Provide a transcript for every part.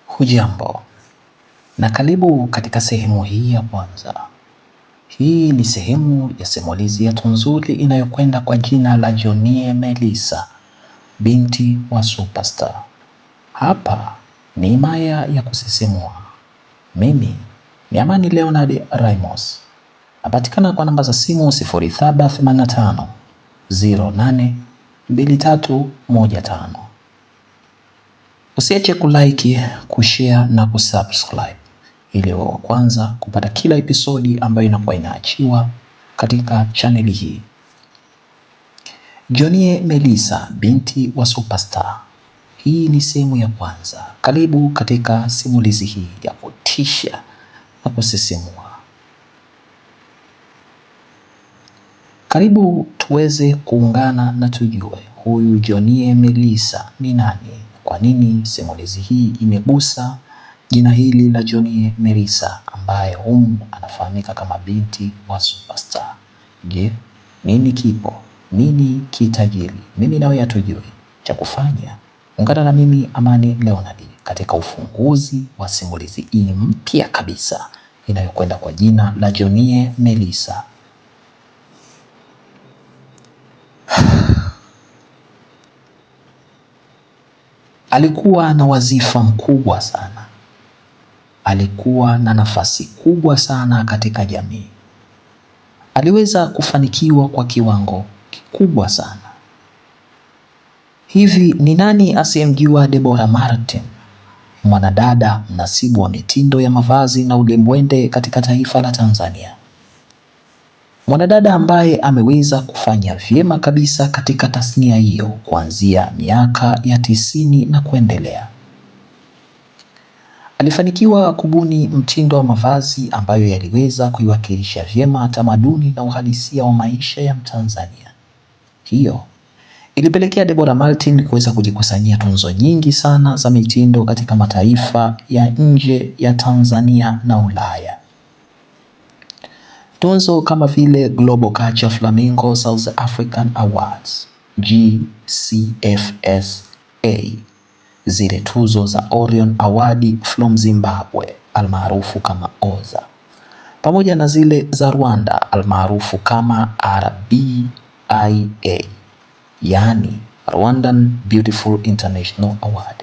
Hujambo na karibu katika sehemu hii ya kwanza. Hii ni sehemu ya simulizi yetu nzuri inayokwenda kwa jina la Johnny Melissa, binti wa superstar. Hapa ni himaya ya kusisimua. Mimi ni Amani Leonard Ramos. Napatikana kwa namba za simu 0785 08 2315. Usiache kulike, kushare na kusubscribe ili wa kwanza kupata kila episodi ambayo inakuwa inaachiwa katika chaneli hii. Johnny Melissa, binti wa superstar. Hii ni sehemu ya kwanza. Karibu katika simulizi hii ya kutisha na kusisimua. Karibu tuweze kuungana na tujue huyu Johnny Melissa ni nani. Kwa nini simulizi hii imegusa jina hili la Johnny Melissa ambaye anafahamika kama binti wa superstar? Je, nini kipo? Nini kitajiri? Mimi nawe hatujui. Cha kufanya, ungana na mimi Amani Leonard katika ufunguzi wa simulizi hii mpya kabisa inayokwenda kwa jina la Johnny Melissa. Alikuwa na wadhifa mkubwa sana. Alikuwa na nafasi kubwa sana katika jamii. Aliweza kufanikiwa kwa kiwango kikubwa sana. Hivi ni nani asiyemjua Deborah Martin, mwanadada mnasibu wa mitindo ya mavazi na ulimwende katika taifa la Tanzania? Mwanadada ambaye ameweza kufanya vyema kabisa katika tasnia hiyo kuanzia miaka ya 90 na kuendelea. Alifanikiwa kubuni mtindo wa mavazi ambayo yaliweza kuiwakilisha vyema tamaduni na uhalisia wa maisha ya Mtanzania. Hiyo ilipelekea Deborah Martin kuweza kujikusanyia tunzo nyingi sana za mitindo katika mataifa ya nje ya Tanzania na Ulaya. Tunzo kama vile Global Culture Flamingo South African Awards, GCFSA, zile tuzo za Orion Award from Zimbabwe almaarufu kama OZA, pamoja na zile za Rwanda almaarufu kama RBIA, yani Rwandan Beautiful International Award.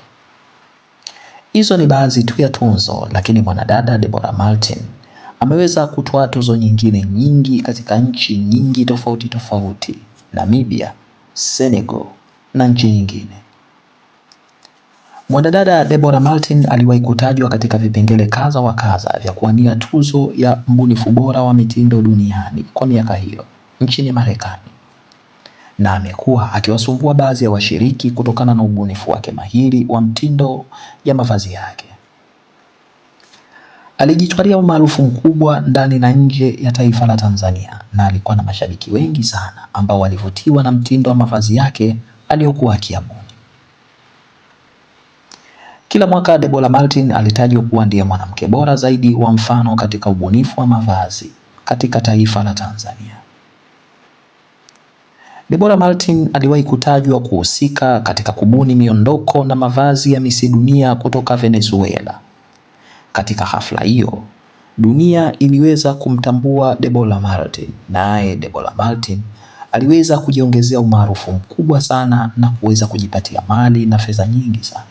Hizo ni baadhi tu ya tunzo, lakini mwanadada Deborah Martin ameweza kutoa tuzo nyingine nyingi katika nchi nyingi tofauti tofauti, Namibia, Senegal na nchi nyingine. Mwanadada Deborah Martin aliwahi kutajwa katika vipengele kadha wa kadha vya kuwania tuzo ya mbunifu bora wa mitindo duniani kwa miaka hiyo nchini Marekani, na amekuwa akiwasumbua baadhi ya washiriki kutokana na ubunifu wake mahiri wa mtindo ya mavazi yake. Alijitwalia umaarufu mkubwa ndani na nje ya taifa la Tanzania na alikuwa na mashabiki wengi sana ambao walivutiwa na mtindo wa mavazi yake aliyokuwa akiabuni. Kila mwaka Deborah Martin alitajwa kuwa ndiye mwanamke bora zaidi wa mfano katika ubunifu wa mavazi katika taifa la Tanzania. Deborah Martin aliwahi kutajwa kuhusika katika kubuni miondoko na mavazi ya Miss Dunia kutoka Venezuela. Katika hafla hiyo, dunia iliweza kumtambua Deborah Martin, naye Deborah Martin aliweza kujiongezea umaarufu mkubwa sana na kuweza kujipatia mali na fedha nyingi sana.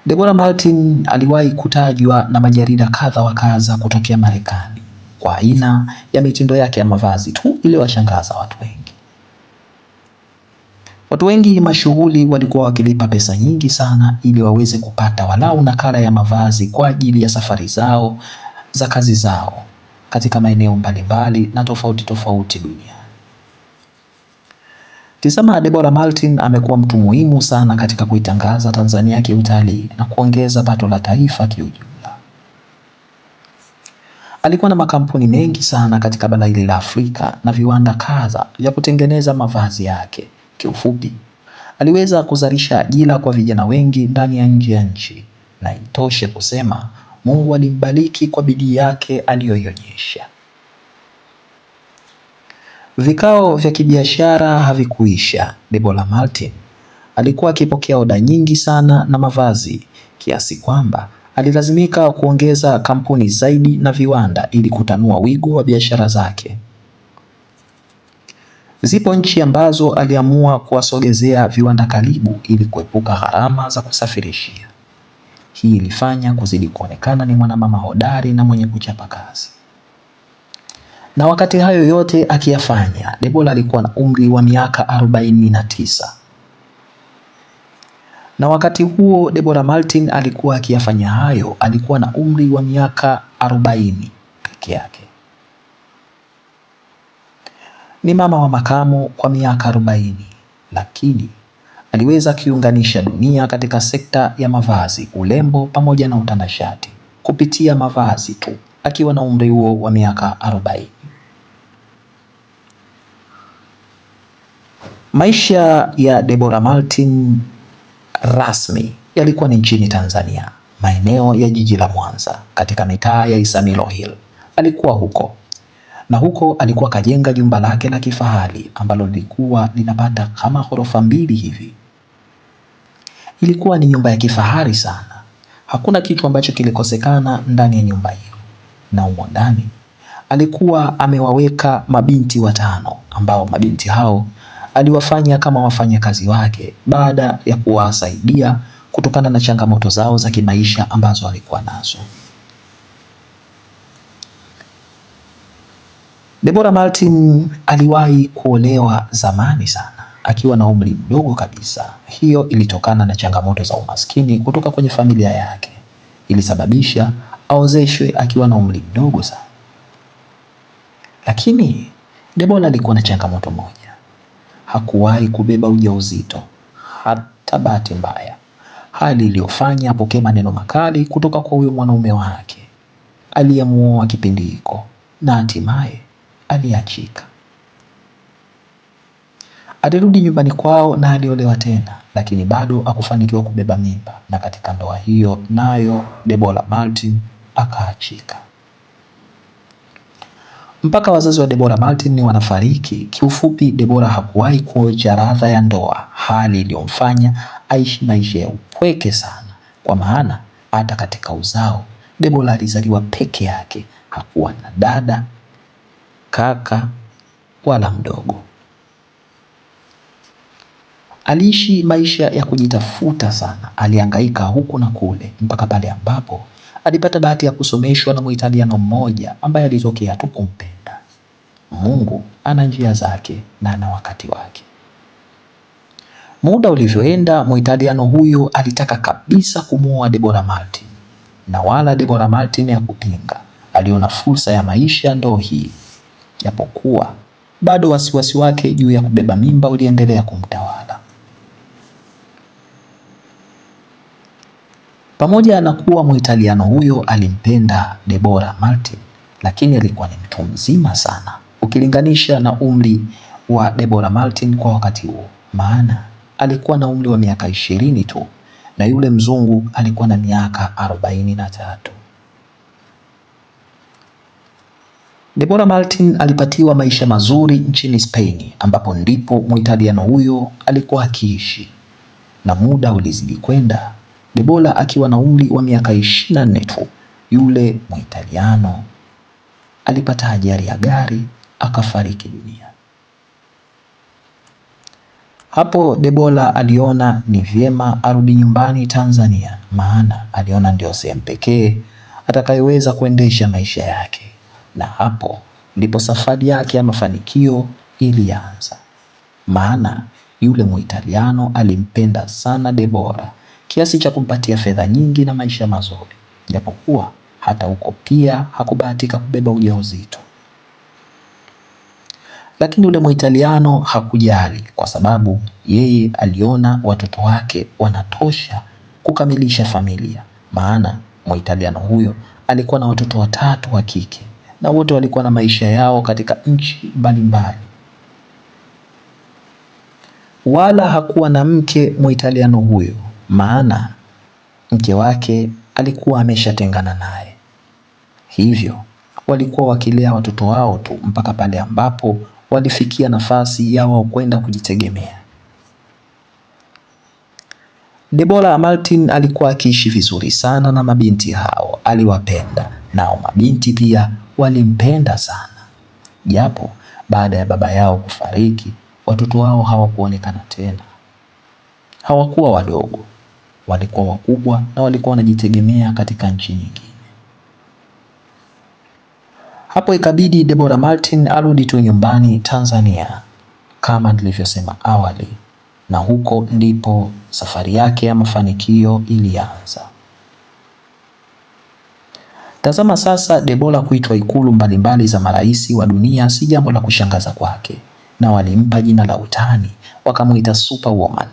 Deborah Martin aliwahi kutajwa na majarida kadha wa kadha kutokea Marekani kwa aina ya mitindo yake ya mavazi tu iliyowashangaza watu wengi. Watu wengi mashuhuri walikuwa wakilipa pesa nyingi sana ili waweze kupata walau nakala ya mavazi kwa ajili ya safari zao za kazi zao katika maeneo mbalimbali na tofauti tofauti duniani. Tazama, Deborah Martin amekuwa mtu muhimu sana katika kuitangaza Tanzania kiutalii na kuongeza pato la taifa kiujumla. Alikuwa na makampuni mengi sana katika bara hili la Afrika na viwanda kadha vya kutengeneza mavazi yake. Kiufupi, aliweza kuzalisha ajira kwa vijana wengi ndani ya nje ya nchi, na itoshe kusema Mungu alimbariki kwa bidii yake aliyoionyesha. Vikao vya kibiashara havikuisha. Deborah Martin alikuwa akipokea oda nyingi sana na mavazi kiasi kwamba alilazimika kuongeza kampuni zaidi na viwanda ili kutanua wigo wa biashara zake. Zipo nchi ambazo aliamua kuwasogezea viwanda karibu ili kuepuka gharama za kusafirishia. Hii ilifanya kuzidi kuonekana ni mwanamama hodari na mwenye kuchapa kazi. Na wakati hayo yote akiyafanya, Debora alikuwa na umri wa miaka 49. Na wakati huo Deborah Martin alikuwa akiyafanya hayo, alikuwa na umri wa miaka 40 peke yake. Ni mama wa makamo kwa miaka 40, lakini aliweza kiunganisha dunia katika sekta ya mavazi, urembo pamoja na utanashati kupitia mavazi tu, akiwa na umri huo wa miaka 40. Maisha ya Deborah Martin rasmi yalikuwa ni nchini Tanzania, maeneo ya jiji la Mwanza, katika mitaa ya Isamilo Hill. Alikuwa huko na huko alikuwa kajenga jumba lake la kifahari ambalo lilikuwa linapata kama ghorofa 2 hivi. Ilikuwa ni nyumba ya kifahari sana. Hakuna kitu ambacho kilikosekana ndani ya nyumba hiyo. Na humo ndani alikuwa amewaweka mabinti 5 ambao mabinti hao aliwafanya kama wafanyakazi wake baada ya kuwasaidia kutokana na changamoto zao za kimaisha ambazo alikuwa nazo. Deborah Martin aliwahi kuolewa zamani sana akiwa na umri mdogo kabisa. Hiyo ilitokana na changamoto za umaskini kutoka kwenye familia yake. Ilisababisha aozeshwe akiwa na umri mdogo sana. Lakini Deborah alikuwa na changamoto moja. Hakuwahi kubeba ujauzito hata bahati mbaya, hali iliyofanya apokee maneno makali kutoka kwa huyo mwanaume wake aliyemuoa kipindi hiko, na hatimaye aliachika. Alirudi nyumbani kwao na aliolewa tena, lakini bado hakufanikiwa kubeba mimba, na katika ndoa hiyo nayo Deborah Martin akaachika. Mpaka wazazi wa Deborah Martin wanafariki. Kiufupi, Deborah hakuwahi kuonja ladha ya ndoa, hali iliyomfanya aishi maisha ya upweke sana, kwa maana hata katika uzao Deborah alizaliwa peke yake. Hakuwa na dada, kaka wala mdogo. Aliishi maisha ya kujitafuta sana, alihangaika huku na kule mpaka pale ambapo alipata bahati ya kusomeshwa na Muitaliano mmoja ambaye alitokea tu kumpenda. Mungu ana njia zake na ana wakati wake. Muda ulivyoenda, Muitaliano huyo alitaka kabisa kumuoa Deborah Martin, na wala Deborah Martin ya kupinga. Aliona fursa ya maisha ndo hii, japokuwa bado wasiwasi wake juu ya kubeba mimba uliendelea kumtawala. Pamoja na kuwa Muitaliano huyo alimpenda Deborah Martin, lakini alikuwa ni mtu mzima sana ukilinganisha na umri wa Deborah Martin kwa wakati huo, maana alikuwa na umri wa miaka 20 tu na yule mzungu alikuwa na miaka 43. Deborah Martin alipatiwa maisha mazuri nchini Spain, ambapo ndipo Muitaliano huyo alikuwa akiishi, na muda ulizidi kwenda. Deborah akiwa na umri wa miaka 24 tu, yule Muitaliano alipata ajali ya gari akafariki dunia. Hapo Deborah aliona ni vyema arudi nyumbani Tanzania, maana aliona ndio sehemu pekee atakayoweza kuendesha maisha yake, na hapo ndipo safari yake ya mafanikio ilianza, maana yule Muitaliano alimpenda sana Deborah kiasi cha kumpatia fedha nyingi na maisha mazuri, japokuwa hata huko pia hakubahatika kubeba ujauzito. Lakini yule Muitaliano hakujali, kwa sababu yeye aliona watoto wake wanatosha kukamilisha familia, maana Muitaliano huyo alikuwa na watoto 3 wa kike na wote walikuwa na maisha yao katika nchi mbalimbali. Wala hakuwa na mke Muitaliano huyo, maana mke wake alikuwa ameshatengana naye. Hivyo walikuwa wakilea watoto wao tu mpaka pale ambapo walifikia nafasi ya wao kwenda kujitegemea. Debora Martin alikuwa akiishi vizuri sana na mabinti hao, aliwapenda nao mabinti pia walimpenda sana. Japo baada ya baba yao kufariki, watoto wao hawakuonekana tena. Hawakuwa wadogo, walikuwa wakubwa na walikuwa wanajitegemea katika nchi nyingine. Hapo ikabidi Debora Martin arudi tu nyumbani Tanzania kama nilivyosema awali, na huko ndipo safari yake ya mafanikio ilianza. Tazama sasa, Debora kuitwa ikulu mbalimbali za marais wa dunia si jambo la kushangaza kwake, na walimpa jina la utani wakamuita Superwoman,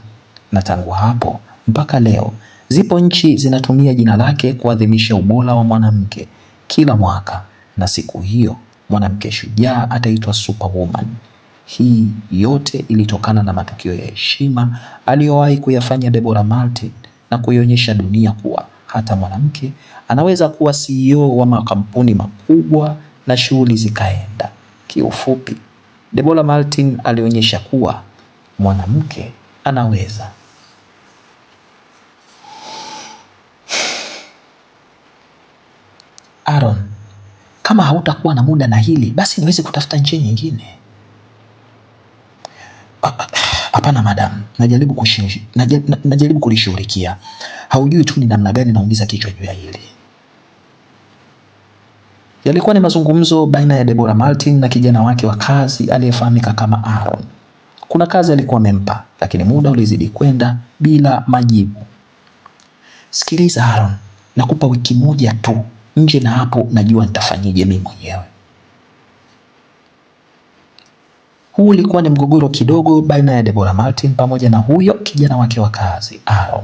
na tangu hapo mpaka leo zipo nchi zinatumia jina lake kuadhimisha ubora wa mwanamke kila mwaka, na siku hiyo mwanamke shujaa ataitwa Superwoman. Hii yote ilitokana na matukio ya heshima aliyowahi kuyafanya Debora Martin na kuionyesha dunia kuwa hata mwanamke anaweza kuwa CEO wa makampuni makubwa na shughuli zikaenda. Kiufupi, Debora Martin alionyesha kuwa mwanamke anaweza. Aaron, kama hautakuwa na muda na hili basi niweze kutafuta njia nyingine. Hapana madam, najaribu kulishughulikia. Haujui tu ni namna gani naumiza kichwa juu ya hili. Yalikuwa ni mazungumzo baina ya Debora Martin na kijana wake wa kazi aliyefahamika kama Aaron. Kuna kazi alikuwa amempa, lakini muda ulizidi kwenda bila majibu. Sikiliza Aaron, nakupa wiki moja tu. Nje na hapo najua nitafanyije mimi mwenyewe. Huu ulikuwa ni mgogoro kidogo baina ya Debora Martin pamoja na huyo kijana wake wa kazi Aaron.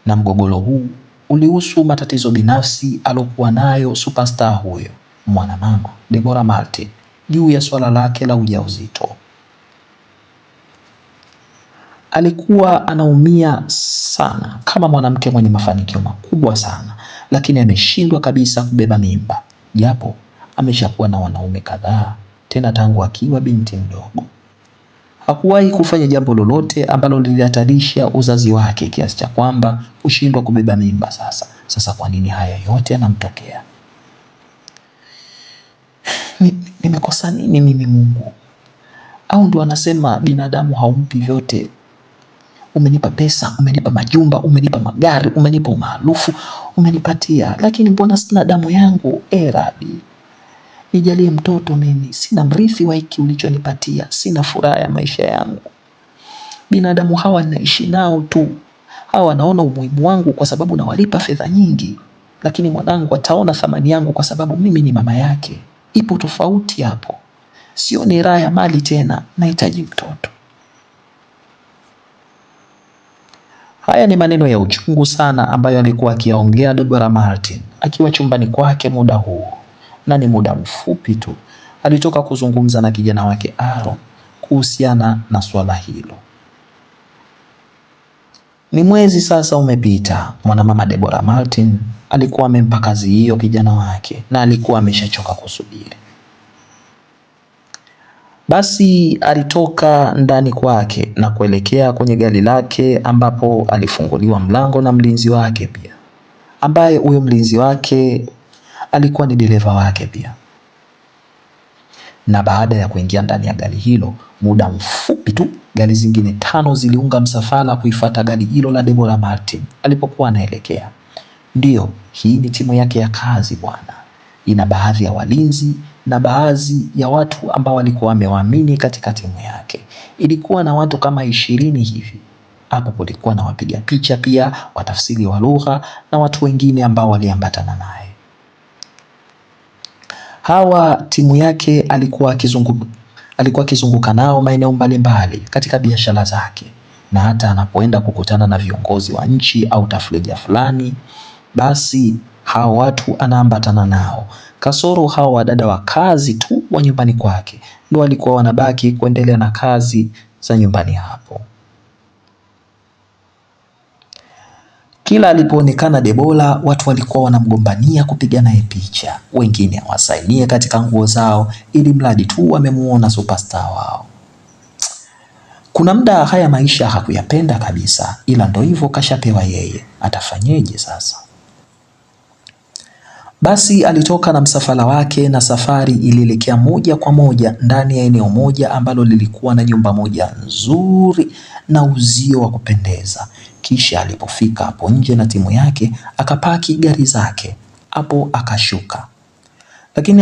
Na mgogoro huu ulihusu matatizo binafsi alokuwa nayo superstar huyo mwanamama Debora Martin juu ya swala lake la ujauzito. Alikuwa anaumia sana kama mwanamke mwenye mafanikio makubwa sana, lakini ameshindwa kabisa kubeba mimba, japo ameshakuwa na wanaume kadhaa, tena tangu akiwa binti mdogo. Hakuwahi kufanya jambo lolote ambalo lilihatarisha uzazi wake kiasi cha kwamba kushindwa kubeba mimba. Sasa kwa nini haya yote yanamtokea? Nimekosa nini mimi Mungu? Au ndo anasema binadamu haumpi vyote? Umenipa pesa, umenipa majumba, umenipa magari, umenipa umaarufu, umenipatia, lakini mbona sina damu yangu? Rabi, nijalie mtoto mimi, sina mrithi wa hiki ulichonipatia, sina furaha ya maisha yangu. Binadamu hawa naishi nao tu, hawa wanaona umuhimu wangu kwa sababu nawalipa fedha nyingi, lakini mwanangu ataona thamani yangu kwa sababu mimi ni mama yake. Ipo tofauti hapo. Sio ni raha ya mali tena, nahitaji mtoto. Haya ni maneno ya uchungu sana ambayo alikuwa akiyaongea Debora Martin akiwa chumbani kwake muda huo, na ni muda mfupi tu alitoka kuzungumza na kijana wake Aaron kuhusiana na swala hilo. Ni mwezi sasa umepita, mwanamama Debora Martin alikuwa amempa kazi hiyo kijana wake na alikuwa ameshachoka kusubiri. Basi alitoka ndani kwake na kuelekea kwenye gari lake, ambapo alifunguliwa mlango na mlinzi wake pia, ambaye huyo mlinzi wake alikuwa ni dereva wake pia. Na baada ya kuingia ndani ya gari hilo, muda mfupi tu gari zingine 5 ziliunga msafara kuifuata gari hilo la Debora Martin alipokuwa anaelekea. Ndio, hii ni timu yake ya kazi bwana. Ina baadhi ya walinzi na baadhi ya watu ambao walikuwa wamewaamini katika timu yake. Ilikuwa na watu kama 20 hivi. Hapo kulikuwa na wapiga picha pia, watafsiri wa lugha na watu wengine ambao waliambatana naye. Hawa timu yake alikuwa akizunguka nao maeneo mbalimbali katika biashara zake, na hata anapoenda kukutana na viongozi wa nchi au tafrija fulani, basi hao watu anaambatana nao. Kasoro hao wadada wa kazi tu wa nyumbani kwake ndio walikuwa wanabaki kuendelea na kazi za nyumbani hapo. Kila alipoonekana Debora, watu walikuwa wanamgombania kupiga naye picha, wengine hawasainie katika nguo zao, ili mradi tu wamemuona superstar wao. Kuna muda haya maisha hakuyapenda kabisa, ila ndo hivyo kashapewa yeye, atafanyeje sasa? Basi alitoka na msafara wake na safari ilielekea moja kwa moja ndani ya eneo moja ambalo lilikuwa na nyumba moja nzuri na uzio wa kupendeza. Kisha alipofika hapo nje na timu yake akapaki gari zake hapo akashuka. Lakini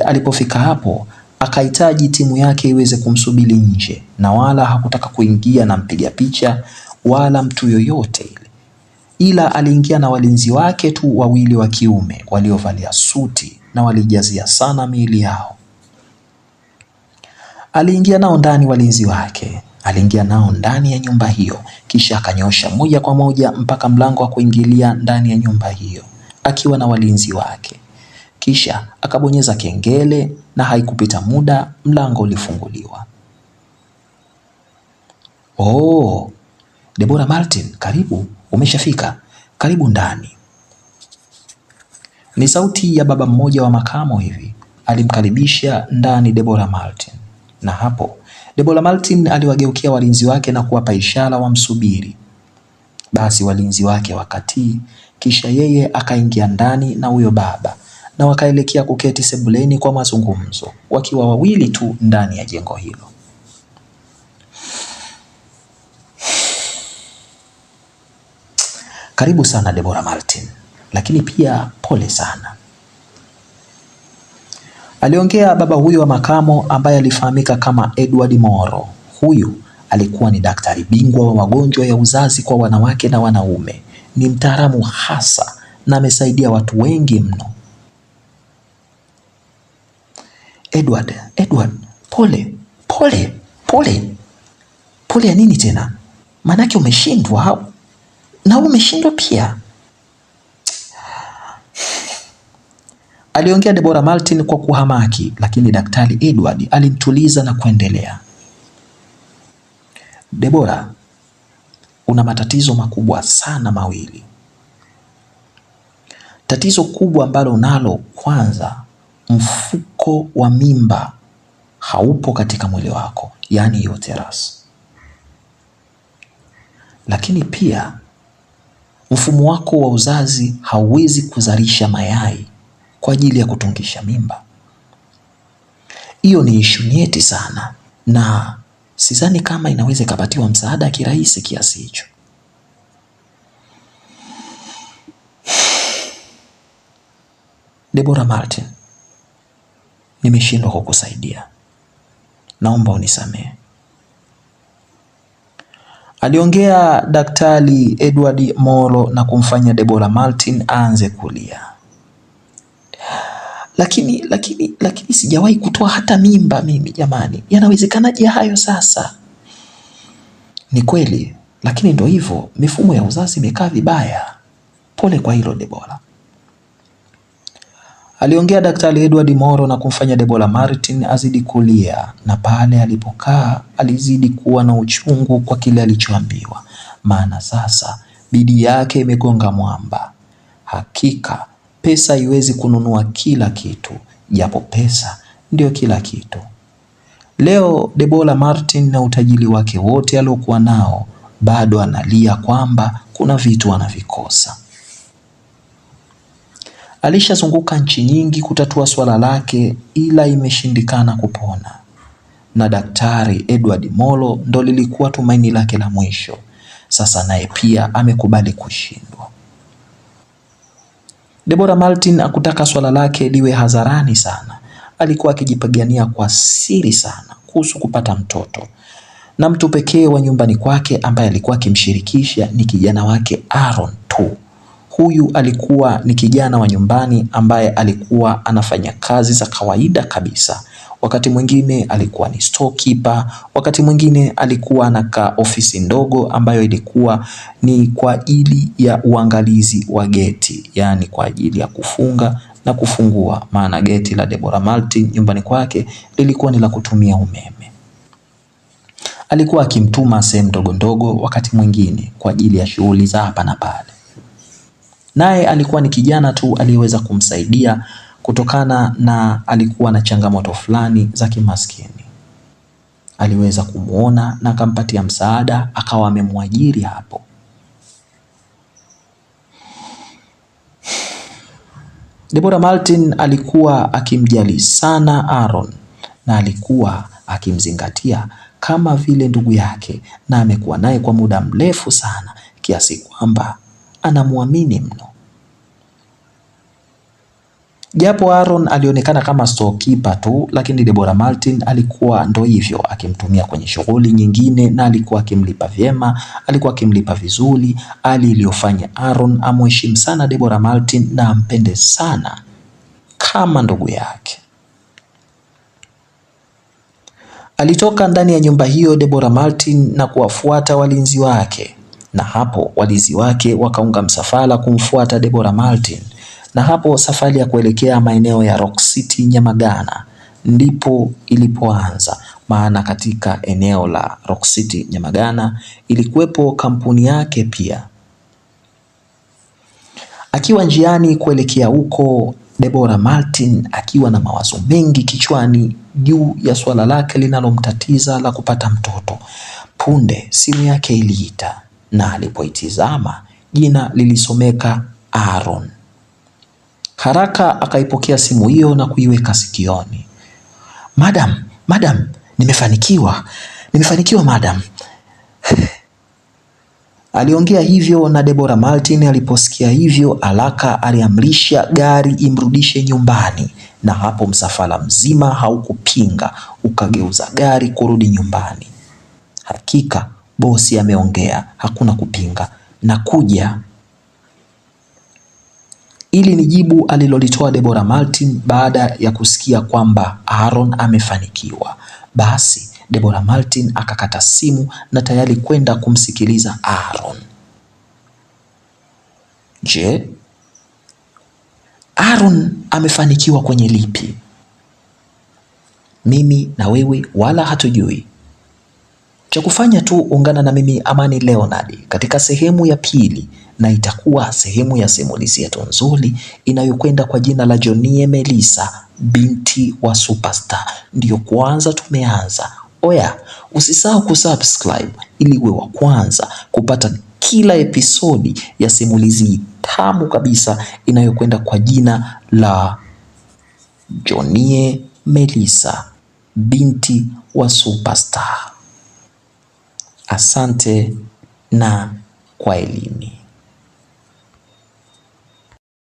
alipofika hapo akahitaji timu yake iweze kumsubiri nje, na wala hakutaka kuingia na mpiga picha wala mtu yoyote ile, ila aliingia na walinzi wake tu wawili wa kiume waliovalia suti na walijazia sana miili yao. Aliingia nao ndani walinzi wake, aliingia nao ndani ya nyumba hiyo, kisha akanyosha moja kwa moja mpaka mlango wa kuingilia ndani ya nyumba hiyo akiwa na walinzi wake. Kisha akabonyeza kengele na haikupita muda mlango ulifunguliwa. Oh, Deborah Martin, karibu, umeshafika. Karibu ndani. Ni sauti ya baba mmoja wa makamo hivi alimkaribisha ndani Deborah Martin. Na hapo Deborah Martin aliwageukia walinzi wake na kuwapa ishara wamsubiri. Basi walinzi wake wakatii, kisha yeye akaingia ndani na huyo baba na wakaelekea kuketi sebuleni kwa mazungumzo, wakiwa wawili tu ndani ya jengo hilo. Karibu sana Deborah Martin, lakini pia pole sana, aliongea baba huyo wa makamo ambaye alifahamika kama Edward Moro. Huyu alikuwa ni daktari bingwa wa magonjwa ya uzazi kwa wanawake na wanaume. Ni mtaalamu hasa na amesaidia watu wengi mno. Edward, pole ya nini tena? Manake umeshindwa au? Na umeshindwa pia, aliongea Deborah Martin kwa kuhamaki, lakini daktari Edward alimtuliza na kuendelea. Deborah, una matatizo makubwa sana mawili. Tatizo kubwa ambalo unalo, kwanza, mfuko wa mimba haupo katika mwili wako, yani uterus. Lakini pia mfumo wako wa uzazi hauwezi kuzalisha mayai kwa ajili ya kutungisha mimba. Hiyo ni issue nyeti sana na sidhani kama inaweza kupatiwa msaada kirahisi kiasi hicho. Deborah Martin, nimeshindwa kukusaidia. Naomba unisamehe, aliongea daktari Edward Moro na kumfanya Deborah Martin aanze kulia. Lakini sijawahi kutoa hata mimba mimi jamani. Yanawezekanaje hayo sasa? Ni kweli, lakini ndio hivyo, mifumo ya uzazi imekaa vibaya. Pole kwa hilo Deborah, aliongea daktari Edward Moro na kumfanya Deborah Martin azidi kulia, na pale alipokaa alizidi kuwa na uchungu kwa kile alichoambiwa, maana sasa bidii yake imegonga mwamba. Hakika pesa haiwezi kununua kila kitu, japo pesa ndio kila kitu. Leo Deborah Martin na utajiri wake wote aliokuwa nao bado analia kwamba kuna vitu anavikosa. Alishazunguka nchi nyingi kutatua swala lake, ila imeshindikana kupona, na daktari Edward Moro ndo lilikuwa tumaini lake la mwisho. Sasa naye pia amekubali kushindwa. Deborah Martin hakutaka swala lake liwe hadharani sana. Alikuwa akijipigania kwa siri sana kuhusu kupata mtoto, na mtu pekee wa nyumbani kwake ambaye alikuwa akimshirikisha ni kijana wake Aaron tu. Huyu alikuwa ni kijana wa nyumbani ambaye alikuwa anafanya kazi za kawaida kabisa. Wakati mwingine alikuwa ni storekeeper, wakati mwingine alikuwa anakaa ofisi ndogo ambayo ilikuwa ni kwa ajili ya uangalizi wa geti, yani kwa ajili ya kufunga na kufungua, maana geti la Deborah Martin nyumbani kwake lilikuwa ni la kutumia umeme. Alikuwa akimtuma sehemu ndogo ndogo wakati mwingine kwa ajili ya shughuli za hapa na pale. Naye alikuwa ni kijana tu aliyeweza kumsaidia kutokana na alikuwa na changamoto fulani za kimaskini. aliweza kumuona na akampatia msaada, akawa amemwajiri hapo. Deborah Martin alikuwa akimjali sana Aaron na alikuwa akimzingatia kama vile ndugu yake, na amekuwa naye kwa muda mrefu sana kiasi kwamba anamwamini mno. Japo Aaron alionekana kama storekeeper tu, lakini Deborah Martin alikuwa ndo hivyo akimtumia kwenye shughuli nyingine, na alikuwa akimlipa vyema, alikuwa akimlipa vizuri, hali iliyofanya Aaron amheshimu sana Deborah Martin na ampende sana kama ndugu yake. Alitoka ndani ya nyumba hiyo Deborah Martin na kuwafuata walinzi wake, na hapo walinzi wake wakaunga msafara kumfuata Deborah Martin, na hapo safari ya kuelekea maeneo ya Rock City Nyamagana ndipo ilipoanza. Maana katika eneo la Rock City Nyamagana ilikuwepo kampuni yake pia. Akiwa njiani kuelekea huko, Deborah Martin akiwa na mawazo mengi kichwani juu ya swala lake linalomtatiza la kupata mtoto, punde simu yake iliita, na alipoitizama jina lilisomeka Aaron. Haraka akaipokea simu hiyo na kuiweka sikioni. Madam, nimefanikiwa madam. Aliongea hivyo, na Deborah Martin aliposikia hivyo haraka aliamrisha gari imrudishe nyumbani, na hapo msafara mzima haukupinga, ukageuza gari kurudi nyumbani. Hakika bosi ameongea, hakuna kupinga, na kuja. Ili ni jibu alilolitoa Deborah Martin baada ya kusikia kwamba Aaron amefanikiwa. Basi Deborah Martin akakata simu na tayari kwenda kumsikiliza Aaron. Je, Aaron amefanikiwa kwenye lipi? Mimi na wewe wala hatujui. Cha kufanya tu ungana na mimi Amani Leonard katika sehemu ya pili, na itakuwa sehemu ya simulizi yetu nzuri inayokwenda kwa jina la Johnny Melissa, binti wa superstar. Ndiyo kwanza tumeanza. Oya, usisahau kusubscribe ili uwe wa kwanza kupata kila episodi ya simulizi tamu kabisa inayokwenda kwa jina la Johnny Melissa, binti wa superstar. Asante na kwa elimu.